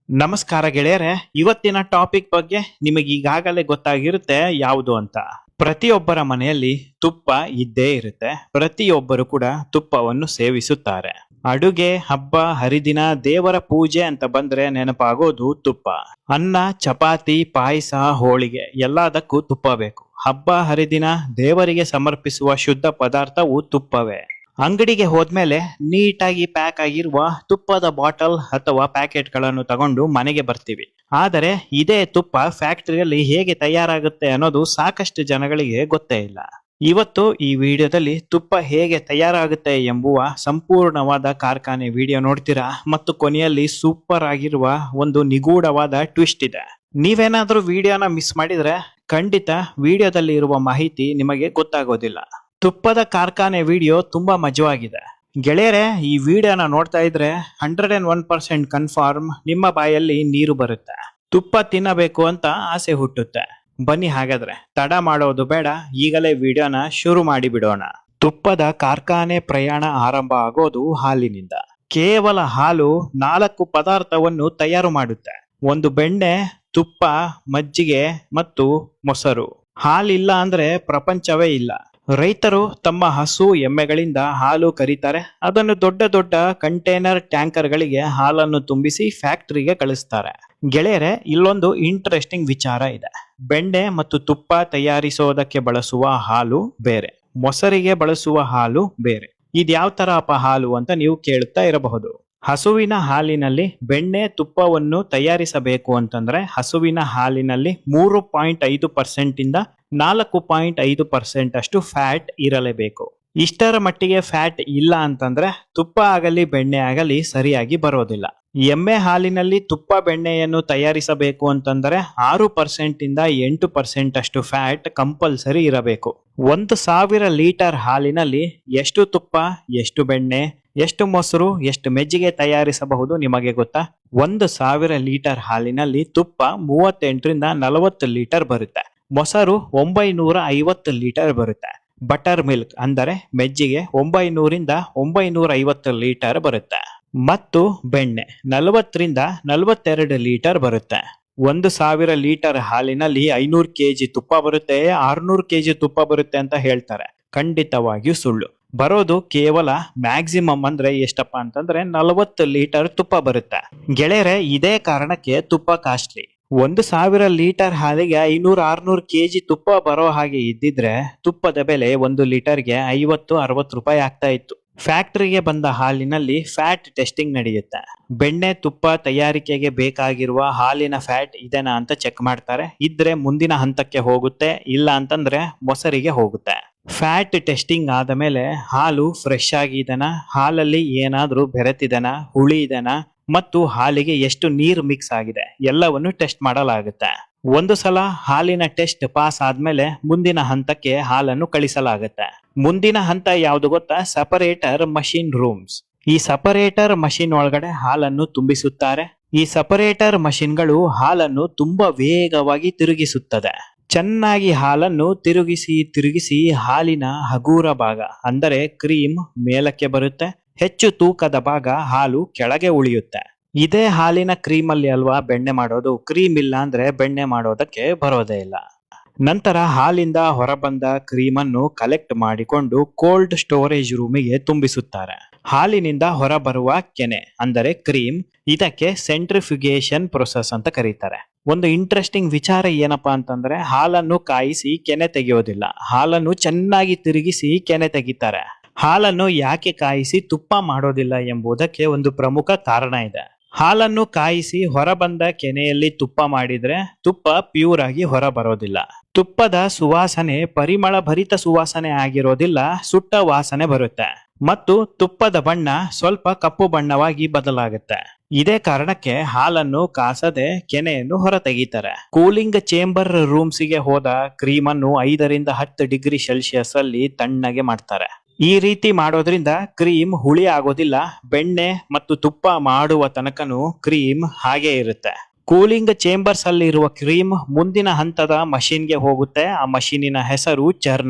ನಮಸ್ಕಾರ ಗೆಳೆಯರೆ, ಇವತ್ತಿನ ಟಾಪಿಕ್ ಬಗ್ಗೆ ನಿಮಗೆ ಈಗಾಗಲೇ ಗೊತ್ತಾಗಿರುತ್ತೆ ಯಾವುದು ಅಂತ. ಪ್ರತಿಯೊಬ್ಬರ ಮನೆಯಲ್ಲಿ ತುಪ್ಪ ಇದ್ದೇ ಇರುತ್ತೆ. ಪ್ರತಿಯೊಬ್ಬರು ಕೂಡ ತುಪ್ಪವನ್ನು ಸೇವಿಸುತ್ತಾರೆ. ಅಡುಗೆ, ಹಬ್ಬ, ಹರಿದಿನ, ದೇವರ ಪೂಜೆ ಅಂತ ಬಂದ್ರೆ ನೆನಪಾಗೋದು ತುಪ್ಪ. ಅನ್ನ, ಚಪಾತಿ, ಪಾಯಸ, ಹೋಳಿಗೆ ಎಲ್ಲದಕ್ಕೂ ತುಪ್ಪ ಬೇಕು. ಹಬ್ಬ ಹರಿದಿನ ದೇವರಿಗೆ ಸಮರ್ಪಿಸುವ ಶುದ್ಧ ಪದಾರ್ಥವು ತುಪ್ಪವೇ. ಅಂಗಡಿಗೆ ಹೋದ್ಮೇಲೆ ನೀಟಾಗಿ ಪ್ಯಾಕ್ ಆಗಿರುವ ತುಪ್ಪದ ಬಾಟಲ್ ಅಥವಾ ಪ್ಯಾಕೆಟ್ ಗಳನ್ನು ತಗೊಂಡು ಮನೆಗೆ ಬರ್ತೀವಿ. ಆದರೆ ಇದೇ ತುಪ್ಪ ಫ್ಯಾಕ್ಟರಿಯಲ್ಲಿ ಹೇಗೆ ತಯಾರಾಗುತ್ತೆ ಅನ್ನೋದು ಸಾಕಷ್ಟು ಜನಗಳಿಗೆ ಗೊತ್ತೇ ಇಲ್ಲ. ಇವತ್ತು ಈ ವಿಡಿಯೋದಲ್ಲಿ ತುಪ್ಪ ಹೇಗೆ ತಯಾರಾಗುತ್ತೆ ಎಂಬುವ ಸಂಪೂರ್ಣವಾದ ಕಾರ್ಖಾನೆ ವಿಡಿಯೋ ನೋಡ್ತೀರಾ ಮತ್ತು ಕೊನೆಯಲ್ಲಿ ಸೂಪರ್ ಆಗಿರುವ ಒಂದು ನಿಗೂಢವಾದ ಟ್ವಿಸ್ಟ್ ಇದೆ. ನೀವೇನಾದ್ರೂ ವಿಡಿಯೋನ ಮಿಸ್ ಮಾಡಿದ್ರೆ ಖಂಡಿತ ವಿಡಿಯೋದಲ್ಲಿ ಇರುವ ಮಾಹಿತಿ ನಿಮಗೆ ಗೊತ್ತಾಗೋದಿಲ್ಲ. ತುಪ್ಪದ ಕಾರ್ಖಾನೆ ವಿಡಿಯೋ ತುಂಬಾ ಮಜವಾಗಿದೆ ಗೆಳೆಯರೆ. ಈ ವಿಡಿಯೋನ ನೋಡ್ತಾ ಇದ್ರೆ 101% ಕನ್ಫರ್ಮ್ ನಿಮ್ಮ ಬಾಯಲ್ಲಿ ನೀರು ಬರುತ್ತೆ. ತುಪ್ಪ ತಿನ್ನಬೇಕು ಅಂತ ಆಸೆ ಹುಟ್ಟುತ್ತೆ. ಬನ್ನಿ ಹಾಗಾದ್ರೆ ತಡ ಮಾಡೋದು ಬೇಡ, ಈಗಲೇ ವಿಡಿಯೋನ ಶುರು ಮಾಡಿ ಬಿಡೋಣ. ತುಪ್ಪದ ಕಾರ್ಖಾನೆ ಪ್ರಯಾಣ ಆರಂಭ ಆಗೋದು ಹಾಲಿನಿಂದ. ಕೇವಲ ಹಾಲು 4 ಪದಾರ್ಥವನ್ನು ತಯಾರು ಮಾಡುತ್ತೆ. ಒಂದು ಬೆಣ್ಣೆ, ತುಪ್ಪ, ಮಜ್ಜಿಗೆ ಮತ್ತು ಮೊಸರು. ಹಾಲಿಲ್ಲ ಅಂದ್ರೆ ಪ್ರಪಂಚವೇ ಇಲ್ಲ. ರೈತರು ತಮ್ಮ ಹಸು ಎಮ್ಮೆಗಳಿಂದ ಹಾಲು ಕರೀತಾರೆ. ಅದನ್ನು ದೊಡ್ಡ ದೊಡ್ಡ ಕಂಟೈನರ್ ಟ್ಯಾಂಕರ್ಗಳಿಗೆ ಹಾಲನ್ನು ತುಂಬಿಸಿ ಫ್ಯಾಕ್ಟರಿಗೆ ಕಳಿಸ್ತಾರೆ. ಗೆಳೆಯರೆ, ಇಲ್ಲೊಂದು ಇಂಟ್ರೆಸ್ಟಿಂಗ್ ವಿಚಾರ ಇದೆ. ಬೆಣ್ಣೆ ಮತ್ತು ತುಪ್ಪ ತಯಾರಿಸೋದಕ್ಕೆ ಬಳಸುವ ಹಾಲು ಬೇರೆ, ಮೊಸರಿಗೆ ಬಳಸುವ ಹಾಲು ಬೇರೆ. ಇದ್ಯಾವ ತರ ಹಾಲು ಅಂತ ನೀವು ಕೇಳುತ್ತಾ ಇರಬಹುದು. ಹಸುವಿನ ಹಾಲಿನಲ್ಲಿ ಬೆಣ್ಣೆ ತುಪ್ಪವನ್ನು ತಯಾರಿಸಬೇಕು ಅಂತಂದ್ರೆ ಹಸುವಿನ ಹಾಲಿನಲ್ಲಿ 3.5% ಇಂದ 4.5% ಅಷ್ಟು ಫ್ಯಾಟ್ ಇರಲೇಬೇಕು. ಇಷ್ಟರ ಮಟ್ಟಿಗೆ ಫ್ಯಾಟ್ ಇಲ್ಲ ಅಂತಂದ್ರೆ ತುಪ್ಪ ಆಗಲಿ ಬೆಣ್ಣೆ ಆಗಲಿ ಸರಿಯಾಗಿ ಬರೋದಿಲ್ಲ. ಎಮ್ಮೆ ಹಾಲಿನಲ್ಲಿ ತುಪ್ಪ ಬೆಣ್ಣೆಯನ್ನು ತಯಾರಿಸಬೇಕು ಅಂತಂದ್ರೆ 6% ಇಂದ 8% ಅಷ್ಟು ಫ್ಯಾಟ್ ಕಂಪಲ್ಸರಿ ಇರಬೇಕು. 1000 ಲೀಟರ್ ಹಾಲಿನಲ್ಲಿ ಎಷ್ಟು ತುಪ್ಪ, ಎಷ್ಟು ಬೆಣ್ಣೆ, ಎಷ್ಟು ಮೊಸರು, ಎಷ್ಟು ಮಜ್ಜಿಗೆ ತಯಾರಿಸಬಹುದು ನಿಮಗೆ ಗೊತ್ತಾ? 1000 ಲೀಟರ್ ಹಾಲಿನಲ್ಲಿ ತುಪ್ಪ 38 ರಿಂದ 40 ಲೀಟರ್ ಬರುತ್ತೆ. ಮೊಸರು 950 ಲೀಟರ್ ಬರುತ್ತೆ. ಬಟರ್ ಮಿಲ್ಕ್ ಅಂದರೆ ಮಜ್ಜಿಗೆ 900 ರಿಂದ 950 ಲೀಟರ್ ಬರುತ್ತೆ. ಮತ್ತು ಬೆಣ್ಣೆ 40 ರಿಂದ 42 ಲೀಟರ್ ಬರುತ್ತೆ. 1000 ಲೀಟರ್ ಹಾಲಿನಲ್ಲಿ 500 ಕೆಜಿ ತುಪ್ಪ ಬರುತ್ತೆ, 600 ಕೆಜಿ ತುಪ್ಪ ಬರುತ್ತೆ ಅಂತ ಹೇಳ್ತಾರೆ. ಖಂಡಿತವಾಗಿಯೂ ಸುಳ್ಳು. ಬರೋದು ಕೇವಲ ಮ್ಯಾಕ್ಸಿಮಮ್ ಅಂದ್ರೆ ಎಷ್ಟಪ್ಪ ಅಂತಂದ್ರೆ 40 ಲೀಟರ್ ತುಪ್ಪ ಬರುತ್ತೆ. ಗೆಳೆಯರೆ, ಇದೇ ಕಾರಣಕ್ಕೆ ತುಪ್ಪ ಕಾಸ್ಟ್ಲಿ. 1000 ಲೀಟರ್ ಹಾಲಿಗೆ 500-600 ಕೆಜಿ ತುಪ್ಪ ಬರೋ ಹಾಗೆ ಇದ್ದಿದ್ರೆ ತುಪ್ಪದ ಬೆಲೆ 1 ಲೀಟರ್ಗೆ 50-60 ರೂಪಾಯಿ ಆಗ್ತಾ ಇತ್ತು. ಫ್ಯಾಕ್ಟರಿಗೆ ಬಂದ ಹಾಲಿನಲ್ಲಿ ಫ್ಯಾಟ್ ಟೆಸ್ಟಿಂಗ್ ನಡೆಯುತ್ತೆ. ಬೆಣ್ಣೆ ತುಪ್ಪ ತಯಾರಿಕೆಗೆ ಬೇಕಾಗಿರುವ ಹಾಲಿನ ಫ್ಯಾಟ್ ಇದೆನಾ ಅಂತ ಚೆಕ್ ಮಾಡ್ತಾರೆ. ಇದ್ರೆ ಮುಂದಿನ ಹಂತಕ್ಕೆ ಹೋಗುತ್ತೆ, ಇಲ್ಲ ಅಂತಂದ್ರೆ ಮೊಸರಿಗೆ ಹೋಗುತ್ತೆ. ಫ್ಯಾಟ್ ಟೆಸ್ಟಿಂಗ್ ಆದ ಮೇಲೆ ಹಾಲು ಫ್ರೆಶ್ ಆಗಿದೆನಾ, ಹಾಲಲ್ಲಿ ಏನಾದ್ರೂ ಬೆರೆತಿದೆನಾ, ಹುಳಿ ಇದೆನಾ ಮತ್ತು ಹಾಲಿಗೆ ಎಷ್ಟು ನೀರು ಮಿಕ್ಸ್ ಆಗಿದೆ ಎಲ್ಲವನ್ನು ಟೆಸ್ಟ್ ಮಾಡಲಾಗುತ್ತೆ. ಒಂದು ಸಲ ಹಾಲಿನ ಟೆಸ್ಟ್ ಪಾಸ್ ಆದ್ಮೇಲೆ ಮುಂದಿನ ಹಂತಕ್ಕೆ ಹಾಲನ್ನು ಕಳಿಸಲಾಗುತ್ತೆ. ಮುಂದಿನ ಹಂತ ಯಾವುದು ಗೊತ್ತಾ? Separator machine rooms. ಈ ಸಪರೇಟರ್ ಮಷಿನ್ ಒಳಗಡೆ ಹಾಲನ್ನು ತುಂಬಿಸುತ್ತಾರೆ. ಈ ಸಪರೇಟರ್ ಮಷಿನ್ಗಳು ಹಾಲನ್ನು ತುಂಬಾ ವೇಗವಾಗಿ ತಿರುಗಿಸುತ್ತದೆ. ಚೆನ್ನಾಗಿ ಹಾಲನ್ನು ತಿರುಗಿಸಿ ಹಾಲಿನ ಹಗೂರ ಭಾಗ ಅಂದರೆ ಕ್ರೀಮ್ ಮೇಲಕ್ಕೆ ಬರುತ್ತೆ. ಹೆಚ್ಚು ತೂಕದ ಭಾಗ ಹಾಲು ಕೆಳಗೆ ಉಳಿಯುತ್ತೆ. ಇದೇ ಹಾಲಿನ ಕ್ರೀಮ್ ಅಲ್ಲಿ ಅಲ್ವಾ ಬೆಣ್ಣೆ ಮಾಡೋದು. ಕ್ರೀಮ್ ಇಲ್ಲ ಅಂದ್ರೆ ಬೆಣ್ಣೆ ಮಾಡೋದಕ್ಕೆ ಬರೋದೇ ಇಲ್ಲ. ನಂತರ ಹಾಲಿಂದ ಹೊರಬಂದ ಕ್ರೀಮ್ ಅನ್ನು ಕಲೆಕ್ಟ್ ಮಾಡಿಕೊಂಡು ಕೋಲ್ಡ್ ಸ್ಟೋರೇಜ್ ರೂಮಿಗೆ ತುಂಬಿಸುತ್ತಾರೆ. ಹಾಲಿನಿಂದ ಹೊರಬರುವ ಕೆನೆ ಅಂದರೆ ಕ್ರೀಮ್, ಇದಕ್ಕೆ ಸೆಂಟ್ರಿಫ್ಯುಗೇಷನ್ ಪ್ರೊಸೆಸ್ ಅಂತ ಕರೀತಾರೆ. ಒಂದು ಇಂಟ್ರೆಸ್ಟಿಂಗ್ ವಿಚಾರ ಏನಪ್ಪಾ ಅಂತಂದ್ರೆ ಹಾಲನ್ನು ಕಾಯಿಸಿ ಕೆನೆ ತೆಗೆಯೋದಿಲ್ಲ, ಹಾಲನ್ನು ಚೆನ್ನಾಗಿ ತಿರುಗಿಸಿ ಕೆನೆ ತೆಗಿತಾರೆ. ಹಾಲನ್ನು ಯಾಕೆ ಕಾಯಿಸಿ ತುಪ್ಪ ಮಾಡೋದಿಲ್ಲ ಎಂಬುದಕ್ಕೆ ಒಂದು ಪ್ರಮುಖ ಕಾರಣ ಇದೆ. ಹಾಲನ್ನು ಕಾಯಿಸಿ ಹೊರಬಂದ ಕೆನೆಯಲ್ಲಿ ತುಪ್ಪ ಮಾಡಿದ್ರೆ ತುಪ್ಪ ಪ್ಯೂರ್ ಆಗಿ ಹೊರ ಬರೋದಿಲ್ಲ. ತುಪ್ಪದ ಸುವಾಸನೆ ಪರಿಮಳ ಭರಿತ ಸುವಾಸನೆ ಆಗಿರೋದಿಲ್ಲ, ಸುಟ್ಟ ವಾಸನೆ ಬರುತ್ತೆ. ಮತ್ತು ತುಪ್ಪದ ಬಣ್ಣ ಸ್ವಲ್ಪ ಕಪ್ಪು ಬಣ್ಣವಾಗಿ ಬದಲಾಗುತ್ತೆ. ಇದೇ ಕಾರಣಕ್ಕೆ ಹಾಲನ್ನು ಕಾಸದೆ ಕೆನೆಯನ್ನು ಹೊರ ತೆಗೀತಾರೆ. ಕೂಲಿಂಗ್ ಚೇಂಬರ್ ರೂಮ್ಸಿಗೆ ಹೋದ ಕ್ರೀಮ್ ಅನ್ನು 5 ರಿಂದ 10 ಡಿಗ್ರಿ ಸೆಲ್ಸಿಯಸ್ ಅಲ್ಲಿ ತಣ್ಣಗೆ ಮಾಡ್ತಾರೆ. ಈ ರೀತಿ ಮಾಡೋದ್ರಿಂದ ಕ್ರೀಮ್ ಹುಳಿ ಆಗೋದಿಲ್ಲ. ಬೆಣ್ಣೆ ಮತ್ತು ತುಪ್ಪ ಮಾಡುವ ತನಕನೂ ಕ್ರೀಮ್ ಹಾಗೆ ಇರುತ್ತೆ. ಕೂಲಿಂಗ್ ಚೇಂಬರ್ಸ್ ಅಲ್ಲಿ ಇರುವ ಕ್ರೀಮ್ ಮುಂದಿನ ಹಂತದ ಮಷಿನ್ಗೆ ಹೋಗುತ್ತೆ. ಆ ಮಷೀನಿನ ಹೆಸರು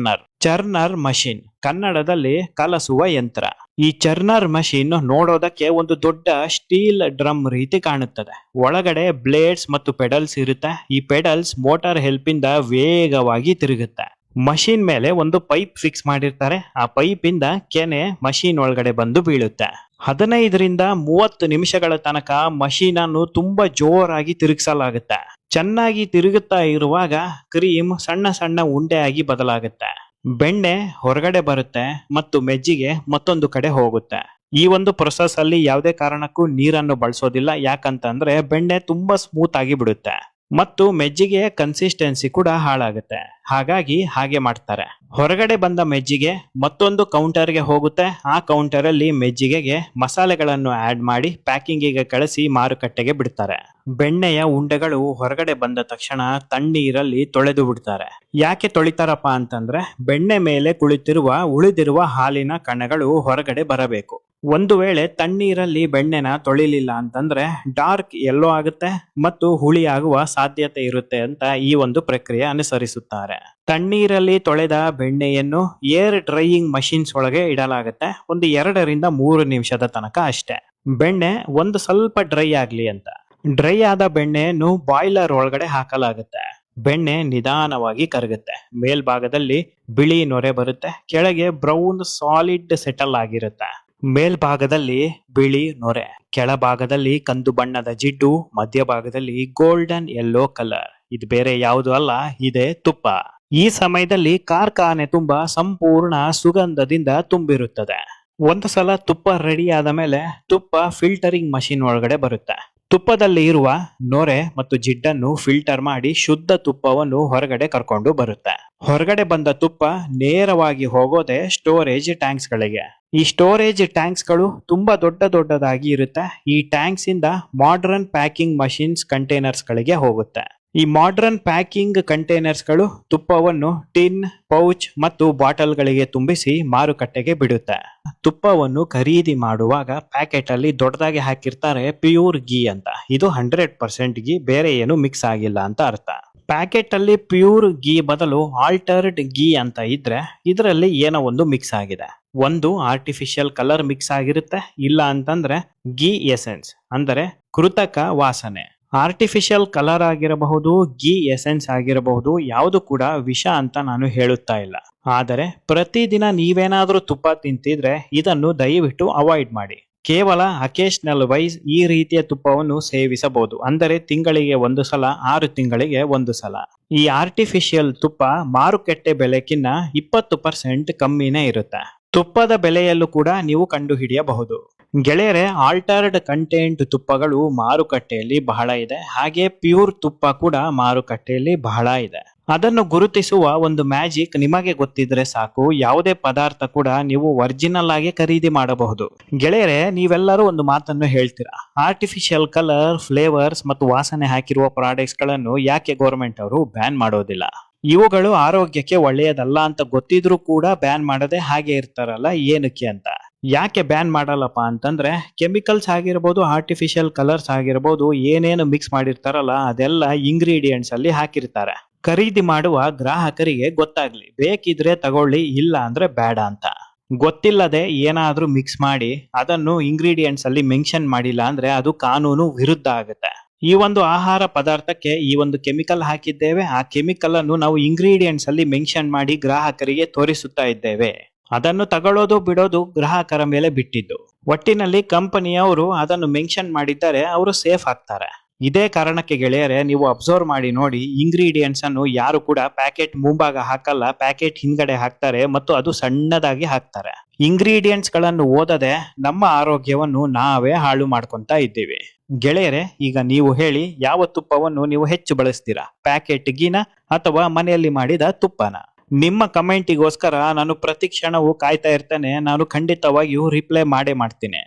ಚರ್ನರ್ ಮಷಿನ್, ಕನ್ನಡದಲ್ಲಿ ಕಲಸುವ ಯಂತ್ರ. ಈ ಚರ್ನರ್ ಮಷೀನ್ ನೋಡೋದಕ್ಕೆ ಒಂದು ದೊಡ್ಡ ಸ್ಟೀಲ್ ಡ್ರಮ್ ರೀತಿ ಕಾಣುತ್ತದೆ. ಒಳಗಡೆ ಬ್ಲೇಡ್ಸ್ ಮತ್ತು ಪೆಡಲ್ಸ್ ಇರುತ್ತೆ. ಈ ಪೆಡಲ್ಸ್ ಮೋಟಾರ್ ಹೆಲ್ಪ್ ಇಂದ ವೇಗವಾಗಿ ತಿರುಗುತ್ತೆ. ಮಷೀನ್ ಮೇಲೆ ಒಂದು ಪೈಪ್ ಫಿಕ್ಸ್ ಮಾಡಿರ್ತಾರೆ. ಆ ಪೈಪ್ ಇಂದ ಕೆನೆ ಮಷೀನ್ ಒಳಗಡೆ ಬಂದು ಬೀಳುತ್ತೆ. 15ರಿಂದ 30 ನಿಮಿಷಗಳ ತನಕ ಮಷೀನ್ ಅನ್ನು ತುಂಬಾ ಜೋರಾಗಿ ತಿರುಗಿಸಲಾಗುತ್ತೆ. ಚೆನ್ನಾಗಿ ತಿರುಗುತ್ತಾ ಇರುವಾಗ ಕ್ರೀಮ್ ಸಣ್ಣ ಸಣ್ಣ ಉಂಡೆಯಾಗಿ ಬದಲಾಗುತ್ತೆ. ಬೆಣ್ಣೆ ಹೊರಗಡೆ ಬರುತ್ತೆ ಮತ್ತು ಮೆಜ್ಜಿಗೆ ಮತ್ತೊಂದು ಕಡೆ ಹೋಗುತ್ತೆ. ಈ ಒಂದು ಪ್ರೊಸೆಸ್ ಅಲ್ಲಿ ಯಾವುದೇ ಕಾರಣಕ್ಕೂ ನೀರನ್ನು ಬಳಸೋದಿಲ್ಲ. ಯಾಕಂತಂದ್ರೆ ಬೆಣ್ಣೆ ತುಂಬಾ ಸ್ಮೂತ್ ಆಗಿ ಬಿಡುತ್ತೆ ಮತ್ತು ಮೆಜ್ಜಿಗೆ ಕನ್ಸಿಸ್ಟೆನ್ಸಿ ಕೂಡ ಹಾಳಾಗುತ್ತೆ. ಹಾಗಾಗಿ ಹಾಗೆ ಮಾಡ್ತಾರೆ. ಹೊರಗಡೆ ಬಂದ ಮೆಜ್ಜಿಗೆ ಮತ್ತೊಂದು ಕೌಂಟರ್ಗೆ ಹೋಗುತ್ತೆ. ಆ ಕೌಂಟರ್ ಅಲ್ಲಿ ಮೆಜ್ಜಿಗೆಗೆ ಮಸಾಲೆಗಳನ್ನು ಆಡ್ ಮಾಡಿ ಪ್ಯಾಕಿಂಗಿಗೆ ಕಳಿಸಿ ಮಾರುಕಟ್ಟೆಗೆ ಬಿಡ್ತಾರೆ. ಬೆಣ್ಣೆಯ ಉಂಡೆಗಳು ಹೊರಗಡೆ ಬಂದ ತಕ್ಷಣ ತಣ್ಣೀರಲ್ಲಿ ತೊಳೆದು ಬಿಡ್ತಾರೆ. ಯಾಕೆ ತೊಳಿತಾರಪ್ಪ ಅಂತಂದ್ರೆ ಬೆಣ್ಣೆ ಮೇಲೆ ಕುಳಿತಿರುವ ಉಳಿದಿರುವ ಹಾಲಿನ ಕಣಗಳು ಹೊರಗಡೆ ಬರಬೇಕು. ಒಂದು ವೇಳೆ ತಣ್ಣೀರಲ್ಲಿ ಬೆಣ್ಣೆನ ತೊಳಿಲಿಲ್ಲ ಅಂತಂದ್ರೆ ಡಾರ್ಕ್ ಯೆಲ್ಲೋ ಆಗುತ್ತೆ ಮತ್ತು ಹುಳಿ ಆಗುವ ಸಾಧ್ಯತೆ ಇರುತ್ತೆ ಅಂತ ಈ ಒಂದು ಪ್ರಕ್ರಿಯೆ ಅನುಸರಿಸುತ್ತಾರೆ. ತಣ್ಣೀರಲ್ಲಿ ತೊಳೆದ ಬೆಣ್ಣೆಯನ್ನು ಏರ್ ಡ್ರೈಯಿಂಗ್ ಮಷೀನ್ಸ್ ಒಳಗೆ ಇಡಲಾಗುತ್ತೆ. ಒಂದು 2ರಿಂದ 3 ನಿಮಿಷದ ತನಕ ಅಷ್ಟೇ. ಬೆಣ್ಣೆ ಒಂದು ಸ್ವಲ್ಪ ಡ್ರೈ ಆಗ್ಲಿ ಅಂತ. ಡ್ರೈ ಆದ ಬೆಣ್ಣೆಯನ್ನು ಬಾಯ್ಲರ್ ಒಳಗಡೆ ಹಾಕಲಾಗುತ್ತೆ. ಬೆಣ್ಣೆ ನಿಧಾನವಾಗಿ ಕರಗುತ್ತೆ. ಮೇಲ್ಭಾಗದಲ್ಲಿ ಬಿಳಿ ನೊರೆ ಬರುತ್ತೆ. ಕೆಳಗೆ ಬ್ರೌನ್ ಸಾಲಿಡ್ ಸೆಟಲ್ ಆಗಿರುತ್ತೆ. ಮೇಲ್ಭಾಗದಲ್ಲಿ ಬಿಳಿ ನೊರೆ, ಕೆಳಭಾಗದಲ್ಲಿ ಕಂದು ಬಣ್ಣದ ಜಿಡ್ಡು, ಮಧ್ಯಭಾಗದಲ್ಲಿ ಗೋಲ್ಡನ್ ಯೆಲ್ಲೋ ಕಲರ್. ಇದು ಬೇರೆ ಯಾವುದು ಅಲ್ಲ, ಇದೇ ತುಪ್ಪ. ಈ ಸಮಯದಲ್ಲಿ ಕಾರ್ಖಾನೆ ತುಂಬಾ ಸಂಪೂರ್ಣ ಸುಗಂಧದಿಂದ ತುಂಬಿರುತ್ತದೆ. ಒಂದು ಸಲ ತುಪ್ಪ ರೆಡಿ ಆದ ಮೇಲೆ ತುಪ್ಪ ಫಿಲ್ಟರಿಂಗ್ ಮಷೀನ್ ಒಳಗಡೆ ಬರುತ್ತೆ. ತುಪ್ಪದಲ್ಲಿ ಇರುವ ನೊರೆ ಮತ್ತು ಜಿಡ್ಡನ್ನು ಫಿಲ್ಟರ್ ಮಾಡಿ ಶುದ್ಧ ತುಪ್ಪವನ್ನು ಹೊರಗಡೆ ಕರ್ಕೊಂಡು ಬರುತ್ತೆ. ಹೊರಗಡೆ ಬಂದ ತುಪ್ಪ ನೇರವಾಗಿ ಹೋಗೋದೆ ಸ್ಟೋರೇಜ್ ಟ್ಯಾಂಕ್ಸ್ ಗಳಿಗೆ. ಈ ಸ್ಟೋರೇಜ್ ಟ್ಯಾಂಕ್ಸ್ ಗಳು ತುಂಬಾ ದೊಡ್ಡದಾಗಿ ಇರುತ್ತೆ. ಈ ಟ್ಯಾಂಕ್ಸ್ ಇಂದ ಮಾಡರ್ನ್ ಪ್ಯಾಕಿಂಗ್ ಮಷೀನ್ಸ್ ಕಂಟೈನರ್ಸ್ ಗಳಿಗೆ ಹೋಗುತ್ತೆ. ಈ ಮಾಡರ್ನ್ ಪ್ಯಾಕಿಂಗ್ ಕಂಟೈನರ್ಸ್ ಗಳು ತುಪ್ಪವನ್ನು ಟಿನ್, ಪೌಚ್ ಮತ್ತು ಬಾಟಲ್ ಗಳಿಗೆ ತುಂಬಿಸಿ ಮಾರುಕಟ್ಟೆಗೆ ಬಿಡುತ್ತೆ. ತುಪ್ಪವನ್ನು ಖರೀದಿ ಮಾಡುವಾಗ ಪ್ಯಾಕೆಟ್ ಅಲ್ಲಿ ದೊಡ್ಡದಾಗಿ ಹಾಕಿರ್ತಾರೆ ಪ್ಯೂರ್ ಗೀ ಅಂತ. ಇದು 100% ಗೀ, ಬೇರೆ ಏನು ಮಿಕ್ಸ್ ಆಗಿಲ್ಲ ಅಂತ ಅರ್ಥ. ಪ್ಯಾಕೆಟ್ ಅಲ್ಲಿ ಪ್ಯೂರ್ ಗೀ ಬದಲು ಆಲ್ಟರ್ಡ್ ಗೀ ಅಂತ ಇದ್ರೆ ಇದರಲ್ಲಿ ಏನೋ ಒಂದು ಮಿಕ್ಸ್ ಆಗಿದೆ. ಒಂದು ಆರ್ಟಿಫಿಷಿಯಲ್ ಕಲರ್ ಮಿಕ್ಸ್ ಆಗಿರುತ್ತೆ, ಇಲ್ಲ ಅಂತಂದ್ರೆ ಗೀ ಎಸೆನ್ಸ್ ಅಂದರೆ ಕೃತಕ ವಾಸನೆ. ಆರ್ಟಿಫಿಷಿಯಲ್ ಕಲರ್ ಆಗಿರಬಹುದು, ಗೀ ಎಸೆನ್ಸ್ ಆಗಿರಬಹುದು, ಯಾವುದು ಕೂಡ ವಿಷ ಅಂತ ನಾನು ಹೇಳುತ್ತಾ ಇಲ್ಲ. ಆದರೆ ಪ್ರತಿದಿನ ನೀವೇನಾದ್ರೂ ತುಪ್ಪ ತಿಂತಿದ್ರೆ ಇದನ್ನು ದಯವಿಟ್ಟು ಅವಾಯ್ಡ್ ಮಾಡಿ. ಕೇವಲ ಅಕೇಶನಲ್ ವೈಸ್ ಈ ರೀತಿಯ ತುಪ್ಪವನ್ನು ಸೇವಿಸಬಹುದು. ಅಂದರೆ ತಿಂಗಳಿಗೆ 1 ಸಲ, 6 ತಿಂಗಳಿಗೆ 1 ಸಲ. ಈ ಆರ್ಟಿಫಿಷಿಯಲ್ ತುಪ್ಪ ಮಾರುಕಟ್ಟೆ ಬೆಲೆಕಿನ್ನ 20% ಕಮ್ಮಿನೇ ಇರುತ್ತೆ. ತುಪ್ಪದ ಬೆಲೆಯಲ್ಲೂ ಕೂಡ ನೀವು ಕಂಡುಹಿಡಿಯಬಹುದು. ಗೆಳೆಯರೆ, ಆಲ್ಟರ್ಡ್ ಕಂಟೆಂಟ್ ತುಪ್ಪಗಳು ಮಾರುಕಟ್ಟೆಯಲ್ಲಿ ಬಹಳ ಇದೆ. ಹಾಗೆ ಪ್ಯೂರ್ ತುಪ್ಪ ಕೂಡ ಮಾರುಕಟ್ಟೆಯಲ್ಲಿ ಬಹಳ ಇದೆ. ಅದನ್ನು ಗುರುತಿಸುವ ಒಂದು ಮ್ಯಾಜಿಕ್ ನಿಮಗೆ ಗೊತ್ತಿದ್ರೆ ಸಾಕು, ಯಾವುದೇ ಪದಾರ್ಥ ಕೂಡ ನೀವು ಒರಿಜಿನಲ್ ಆಗಿ ಖರೀದಿ ಮಾಡಬಹುದು. ಗೆಳೆಯರೆ, ನೀವೆಲ್ಲರೂ ಒಂದು ಮಾತನ್ನು ಹೇಳ್ತೀರಾ, ಆರ್ಟಿಫಿಷಿಯಲ್ ಕಲರ್, ಫ್ಲೇವರ್ಸ್ ಮತ್ತು ವಾಸನೆ ಹಾಕಿರುವ ಪ್ರಾಡಕ್ಟ್ಸ್ ಗಳನ್ನು ಯಾಕೆ ಗೌರ್ಮೆಂಟ್ ಅವರು ಬ್ಯಾನ್ ಮಾಡೋದಿಲ್ಲ? ಇವುಗಳು ಆರೋಗ್ಯಕ್ಕೆ ಒಳ್ಳೆಯದಲ್ಲ ಅಂತ ಗೊತ್ತಿದ್ರೂ ಕೂಡ ಬ್ಯಾನ್ ಮಾಡದೆ ಹಾಗೆ ಇರ್ತಾರಲ್ಲ, ಏನಕ್ಕೆ ಅಂತ. ಯಾಕೆ ಬ್ಯಾನ್ ಮಾಡಲ್ಲಪ್ಪ ಅಂತಂದ್ರೆ ಕೆಮಿಕಲ್ಸ್ ಆಗಿರ್ಬೋದು, ಆರ್ಟಿಫಿಷಿಯಲ್ ಕಲರ್ಸ್ ಆಗಿರ್ಬೋದು, ಏನೇನು ಮಿಕ್ಸ್ ಮಾಡಿರ್ತಾರಲ್ಲ ಅದೆಲ್ಲ ಇಂಗ್ರೀಡಿಯೆಂಟ್ಸ್ ಅಲ್ಲಿ ಹಾಕಿರ್ತಾರೆ. ಖರೀದಿ ಮಾಡುವ ಗ್ರಾಹಕರಿಗೆ ಗೊತ್ತಾಗ್ಲಿ, ಬೇಕಿದ್ರೆ ತಗೊಳ್ಳಿ, ಇಲ್ಲ ಅಂದ್ರೆ ಬೇಡ ಅಂತ. ಗೊತ್ತಿಲ್ಲದೆ ಏನಾದ್ರೂ ಮಿಕ್ಸ್ ಮಾಡಿ ಅದನ್ನು ಇಂಗ್ರೀಡಿಯೆಂಟ್ಸ್ ಅಲ್ಲಿ ಮೆನ್ಷನ್ ಮಾಡಿಲ್ಲ ಅಂದ್ರೆ ಅದು ಕಾನೂನು ವಿರುದ್ಧ ಆಗುತ್ತೆ. ಈ ಒಂದು ಆಹಾರ ಪದಾರ್ಥಕ್ಕೆ ಈ ಒಂದು ಕೆಮಿಕಲ್ ಹಾಕಿದ್ದೇವೆ, ಆ ಕೆಮಿಕಲ್ ಅನ್ನು ನಾವು ಇಂಗ್ರೀಡಿಯೆಂಟ್ಸ್ ಅಲ್ಲಿ ಮೆನ್ಷನ್ ಮಾಡಿ ಗ್ರಾಹಕರಿಗೆ ತೋರಿಸುತ್ತಾ ಇದ್ದೇವೆ. ಅದನ್ನು ತಗೊಳ್ಳೋದು ಬಿಡೋದು ಗ್ರಾಹಕರ ಮೇಲೆ ಬಿಟ್ಟಿದ್ದು. ಒಟ್ಟಿನಲ್ಲಿ ಕಂಪನಿಯವರು ಅದನ್ನು ಮೆನ್ಷನ್ ಮಾಡಿದ್ದಾರೆ, ಅವರು ಸೇಫ್ ಆಗ್ತಾರೆ. ಇದೇ ಕಾರಣಕ್ಕೆ ಗೆಳೆಯರೆ, ನೀವು ಅಬ್ಸರ್ವ್ ಮಾಡಿ ನೋಡಿ, ಇಂಗ್ರೀಡಿಯೆಂಟ್ಸ್ ಅನ್ನು ಯಾರು ಕೂಡ ಪ್ಯಾಕೆಟ್ ಮುಂಭಾಗ ಹಾಕಲ್ಲ, ಪ್ಯಾಕೆಟ್ ಹಿಂದ್ಗಡೆ ಹಾಕ್ತಾರೆ ಮತ್ತು ಅದು ಸಣ್ಣದಾಗಿ ಹಾಕ್ತಾರೆ. ಇಂಗ್ರೀಡಿಯೆಂಟ್ಸ್ ಗಳನ್ನು ಓದದೆ ನಮ್ಮ ಆರೋಗ್ಯವನ್ನು ನಾವೇ ಹಾಳು ಮಾಡ್ಕೊಂತ ಇದ್ದೀವಿ. ಗೆಳೆಯರೆ, ಈಗ ನೀವು ಹೇಳಿ, ಯಾವ ತುಪ್ಪವನ್ನು ನೀವು ಹೆಚ್ಚು ಬಳಸ್ತೀರಾ, ಪ್ಯಾಕೆಟ್ ಗೀನ ಅಥವಾ ಮನೆಯಲ್ಲಿ ಮಾಡಿದ ತುಪ್ಪನ? ನಿಮ್ಮ ಕಮೆಂಟಿಗೋಸ್ಕರ ನಾನು ಪ್ರತಿ ಕ್ಷಣವೂ ಕಾಯ್ತಾ ಇರ್ತೇನೆ. ನಾನು ಖಂಡಿತವಾಗಿಯೂ ರಿಪ್ಲೈ ಮಾಡೇ ಮಾಡ್ತೀನಿ.